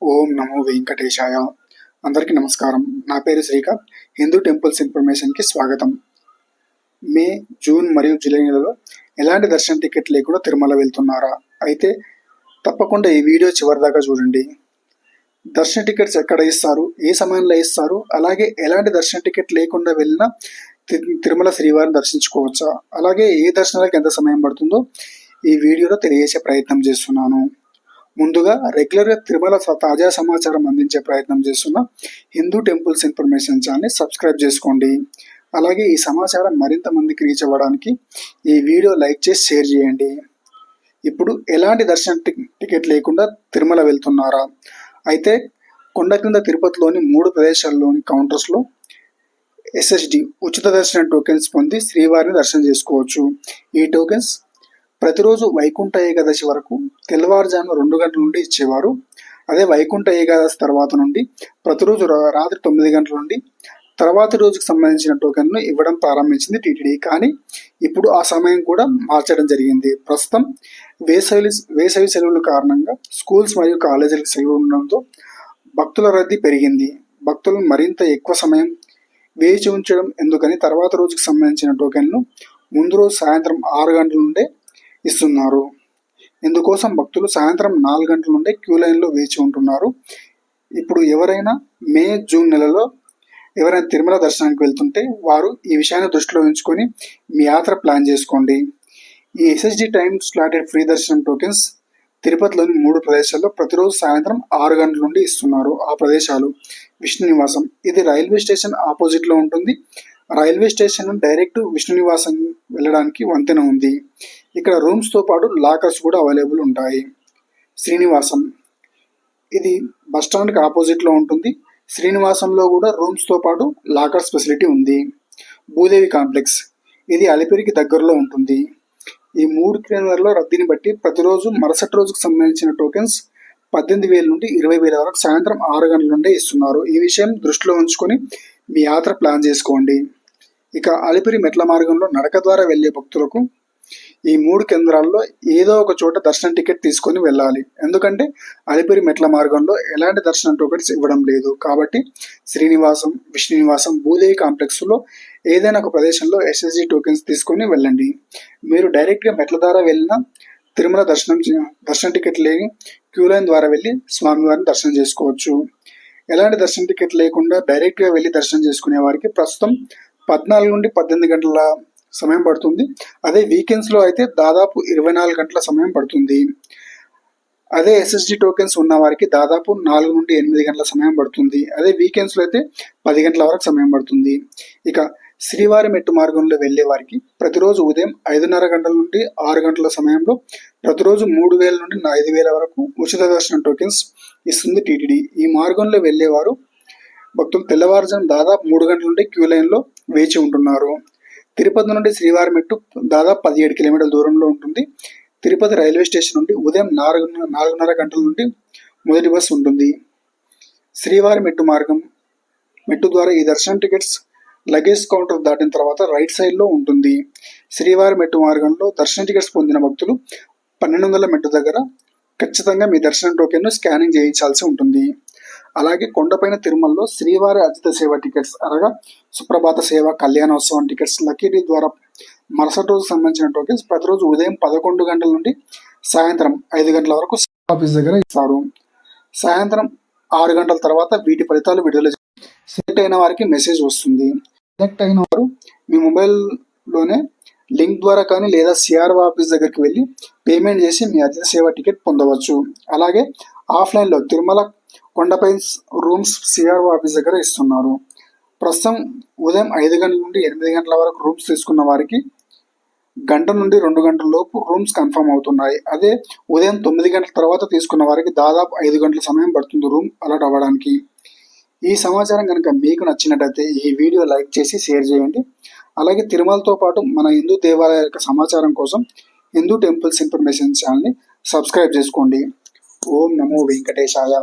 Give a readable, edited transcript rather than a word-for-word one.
ఓం నమో వెంకటేశాయ. అందరికీ నమస్కారం. నా పేరు శ్రీకాంత్. హిందూ టెంపుల్స్ ఇన్ఫర్మేషన్కి స్వాగతం. మే, జూన్ మరియు జూలై నెలలో ఎలాంటి దర్శన టికెట్ లేకుండా తిరుమల వెళ్తున్నారా? అయితే తప్పకుండా ఈ వీడియో చివరి దాకా చూడండి. దర్శన టికెట్స్ ఎక్కడ ఇస్తారు, ఏ సమయంలో ఇస్తారు, అలాగే ఎలాంటి దర్శన టికెట్ లేకుండా వెళ్ళినా తిరుమల శ్రీవారిని దర్శించుకోవచ్చా, అలాగే ఏ దర్శనాలకు ఎంత సమయం పడుతుందో ఈ వీడియోలో తెలియజేసే ప్రయత్నం చేస్తున్నాను. ముందుగా రెగ్యులర్గా తిరుమల తాజా సమాచారం అందించే ప్రయత్నం చేస్తున్న హిందూ టెంపుల్స్ ఇన్ఫర్మేషన్ ఛానల్ని సబ్స్క్రైబ్ చేసుకోండి. అలాగే ఈ సమాచారం మరింత మందికి రీచ్ అవ్వడానికి ఈ వీడియో లైక్ చేసి షేర్ చేయండి. ఇప్పుడు ఎలాంటి దర్శన టికెట్ లేకుండా తిరుమల వెళ్తున్నారా? అయితే కొండ కింద తిరుపతిలోని 3 ప్రదేశాల్లోని కౌంటర్స్లో SSD ఉచిత దర్శన టోకెన్స్ పొంది శ్రీవారిని దర్శనం చేసుకోవచ్చు. ఈ టోకెన్స్ ప్రతిరోజు వైకుంఠ ఏకాదశి వరకు తెల్లవారుజామున 2 గంటల నుండి ఇచ్చేవారు. అదే వైకుంఠ ఏకాదశి తర్వాత నుండి ప్రతిరోజు రాత్రి 9 గంటల నుండి తర్వాతి రోజుకు సంబంధించిన టోకెన్ను ఇవ్వడం ప్రారంభించింది టీటీడీ. కానీ ఇప్పుడు ఆ సమయం కూడా మార్చడం జరిగింది. ప్రస్తుతం వేసవి సెలవుల కారణంగా స్కూల్స్ మరియు కాలేజీలకు సెలవులు ఉండడంతో భక్తుల రద్దీ పెరిగింది. భక్తులను మరింత ఎక్కువ సమయం వేచి ఉంచడం ఎందుకని తర్వాత రోజుకు సంబంధించిన టోకెన్ను ముందు రోజు సాయంత్రం 6 గంటల నుండే ఇస్తున్నారు. ఇందుకోసం భక్తులు సాయంత్రం 4 గంటల నుండే క్యూ లైన్లో వేచి ఉంటున్నారు. ఇప్పుడు ఎవరైనా మే, జూన్ నెలలో ఎవరైనా తిరుమల దర్శనానికి వెళ్తుంటే వారు ఈ విషయాన్ని దృష్టిలో ఉంచుకొని మీ యాత్ర ప్లాన్ చేసుకోండి. ఈ SSD టైం స్లాటెడ్ ఫ్రీ దర్శనం టోకెన్స్ తిరుపతిలోని 3 ప్రదేశాల్లో ప్రతిరోజు సాయంత్రం 6 గంటల నుండి ఇస్తున్నారు. ఆ ప్రదేశాలు: విష్ణు నివాసం, ఇది రైల్వే స్టేషన్ ఆపోజిట్లో ఉంటుంది. రైల్వే స్టేషన్ డైరెక్ట్ విష్ణు నివాసం వెళ్ళడానికి వంతెన ఉంది. ఇక్కడ రూమ్స్తో పాటు లాకర్స్ కూడా అవైలబుల్ ఉంటాయి. శ్రీనివాసం, ఇది బస్టాండ్కి ఆపోజిట్లో ఉంటుంది. శ్రీనివాసంలో కూడా రూమ్స్తో పాటు లాకర్స్ ఫెసిలిటీ ఉంది. భూదేవి కాంప్లెక్స్, ఇది అలిపిరికి దగ్గరలో ఉంటుంది. ఈ 3 కేంద్రాల్లో రద్దీని బట్టి ప్రతిరోజు మరుసటి రోజుకు సంబంధించిన టోకెన్స్ 18,000 నుండి 20,000 వరకు సాయంత్రం 6 గంటల నుండే ఇస్తున్నారు. ఈ విషయం దృష్టిలో ఉంచుకొని మీ యాత్ర ప్లాన్ చేసుకోండి. ఇక అలిపిరి మెట్ల మార్గంలో నడక ద్వారా వెళ్లే భక్తులకు ఈ 3 కేంద్రాల్లో ఏదో ఒక చోట దర్శనం టికెట్ తీసుకొని వెళ్ళాలి. ఎందుకంటే అలిపిరి మెట్ల మార్గంలో ఎలాంటి దర్శనం టోకెట్స్ ఇవ్వడం లేదు. కాబట్టి శ్రీనివాసం, విష్ణు నివాసం, భూదేవి కాంప్లెక్స్లో ఏదైనా ఒక ప్రదేశంలో SSD టోకెన్స్ తీసుకొని వెళ్ళండి. మీరు డైరెక్ట్గా మెట్ల ద్వారా వెళ్ళిన తిరుమల దర్శన టికెట్ లేని క్యూ లైన్ ద్వారా వెళ్ళి స్వామివారిని దర్శనం చేసుకోవచ్చు. ఎలాంటి దర్శన టికెట్ లేకుండా డైరెక్ట్గా వెళ్ళి దర్శనం చేసుకునే వారికి ప్రస్తుతం 14 నుండి 18 గంటల సమయం పడుతుంది. అదే వీకెండ్స్లో అయితే దాదాపు 24 గంటల సమయం పడుతుంది. అదే SSD టోకెన్స్ ఉన్న వారికి దాదాపు 4 నుండి 8 గంటల సమయం పడుతుంది. అదే వీకెండ్స్లో అయితే 10 గంటల వరకు సమయం పడుతుంది. ఇక శ్రీవారి మెట్టు మార్గంలో వెళ్లే వారికి ప్రతిరోజు ఉదయం 5:30 గంటల నుండి 6 గంటల సమయంలో ప్రతిరోజు 3,000 నుండి 5,000 వరకు ఉచిత దర్శనం టోకెన్స్ ఇస్తుంది టీటీడీ. ఈ మార్గంలో వెళ్లేవారు భక్తులు తెల్లవారుజాము దాదాపు 3 గంటల నుండి క్యూ లైన్లో వేచి ఉంటున్నారు. తిరుపతి నుండి శ్రీవారి మెట్టు దాదాపు 17 కిలోమీటర్ల దూరంలో ఉంటుంది. తిరుపతి రైల్వే స్టేషన్ నుండి ఉదయం 4:30 గంటల నుండి మొదటి బస్సు ఉంటుంది. శ్రీవారి మెట్టు ద్వారా ఈ దర్శనం టికెట్స్ లగేజ్ కౌంటర్ దాటిన తర్వాత రైట్ సైడ్లో ఉంటుంది. శ్రీవారి మెట్టు మార్గంలో దర్శన టికెట్స్ పొందిన భక్తులు 1200 మెట్టు దగ్గర ఖచ్చితంగా మీ దర్శనం టోకెన్ను స్కానింగ్ చేయించాల్సి ఉంటుంది. అలాగే కొండపైన తిరుమలలో శ్రీవారి అతిథి సేవ టికెట్స్ అనగా సుప్రభాత సేవ, కళ్యాణోత్సవం టికెట్స్ లక్కీ ద్వారా మరుసటి రోజు సంబంధించిన టోకెన్స్ ప్రతిరోజు ఉదయం 11 గంటల నుండి సాయంత్రం 5 గంటల వరకు ఆఫీస్ దగ్గర ఇస్తారు. సాయంత్రం 6 గంటల తర్వాత వీటి ఫలితాలు విడుదల సెలెక్ట్ అయిన వారికి మెసేజ్ వస్తుంది. సెలెక్ట్ అయిన వారు మీ మొబైల్లోనే లింక్ ద్వారా కానీ లేదా CRO ఆఫీస్ దగ్గరికి వెళ్ళి పేమెంట్ చేసి మీ అతిథి సేవ టికెట్ పొందవచ్చు. అలాగే ఆఫ్లైన్లో తిరుమల కొండపై రూమ్స్ CRO ఆఫీస్ దగ్గర ఇస్తున్నారు. ప్రస్తుతం ఉదయం 5 గంటల నుండి 8 గంటల వరకు రూమ్స్ తీసుకున్న వారికి గంట నుండి 2 గంటల లోపు రూమ్స్ కన్ఫర్మ్ అవుతున్నాయి. అదే ఉదయం 9 గంటల తర్వాత తీసుకున్న వారికి దాదాపు 5 గంటల సమయం పడుతుంది రూమ్ అలాట్ అవ్వడానికి. ఈ సమాచారం కనుక మీకు నచ్చినట్టయితే ఈ వీడియో లైక్ చేసి షేర్ చేయండి. అలాగే తిరుమలతో పాటు మన హిందూ దేవాలయాల యొక్క సమాచారం కోసం హిందూ టెంపుల్స్ ఇన్ఫర్మేషన్ ఛానల్ని సబ్స్క్రైబ్ చేసుకోండి. ఓం నమో వెంకటేశాయ.